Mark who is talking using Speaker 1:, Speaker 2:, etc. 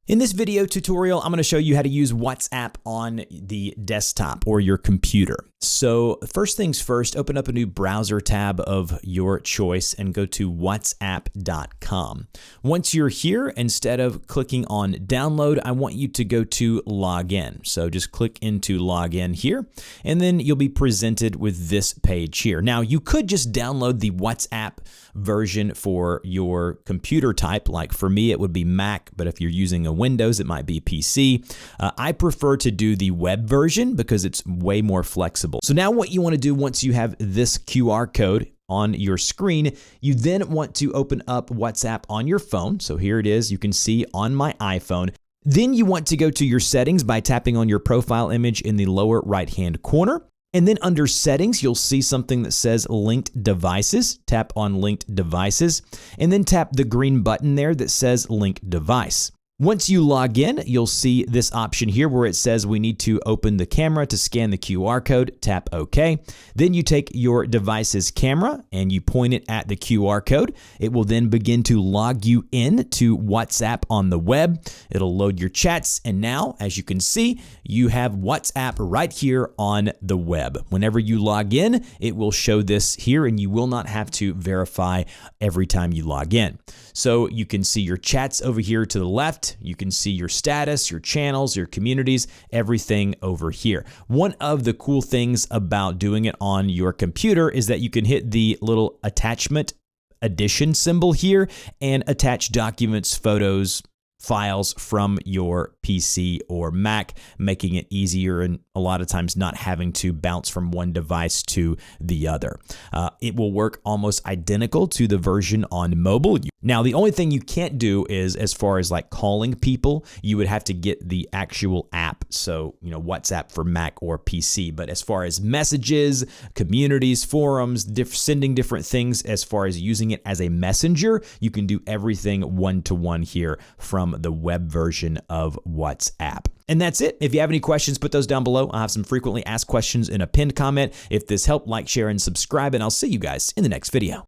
Speaker 1: In this video tutorial, I'm going to show you how to use WhatsApp on the desktop or your computer. So first things first, open up a new browser tab of your choice and go to whatsapp.com. Once you're here, instead of clicking on download, I want you to go to login. So just click into login here, and then you'll be presented with this page here. Now you could just download the WhatsApp version for your computer type. Like for me, it would be Mac, but if you're using a Windows, it might be PC. I prefer to do the web version because it's way more flexible. So now what you want to do once you have this QR code on your screen, you then want to open up WhatsApp on your phone. So here it is, you can see on my iPhone. Then you want to go to your settings by tapping on your profile image in the lower right-hand corner. And then under settings, you'll see something that says linked devices. Tap on linked devices and then tap the green button there that says link device. Once you log in, you'll see this option here where it says we need to open the camera to scan the QR code. Tap OK. Then you take your device's camera and you point it at the QR code. It will then begin to log you in to WhatsApp on the web. It'll load your chats, and now, as you can see, you have WhatsApp right here on the web. Whenever you log in, it will show this here, and you will not have to verify every time you log in. So you can see your chats over here to the left. You can see your status, your channels, your communities, everything over here. One of the cool things about doing it on your computer is that you can hit the little attachment addition symbol here and attach documents, photos, files from your PC or Mac, making it easier and a lot of times not having to bounce from one device to the other. It will work almost identical to the version on mobile. Now, the only thing you can't do is, as far as like calling people, you would have to get the actual app. So, WhatsApp for Mac or PC. But as far as messages, communities, forums, sending different things, as far as using it as a messenger, you can do everything one-to-one here from the web version of WhatsApp. And that's it. If you have any questions, put those down below. I'll have some frequently asked questions in a pinned comment. If this helped, like, share, and subscribe, and I'll see you guys in the next video.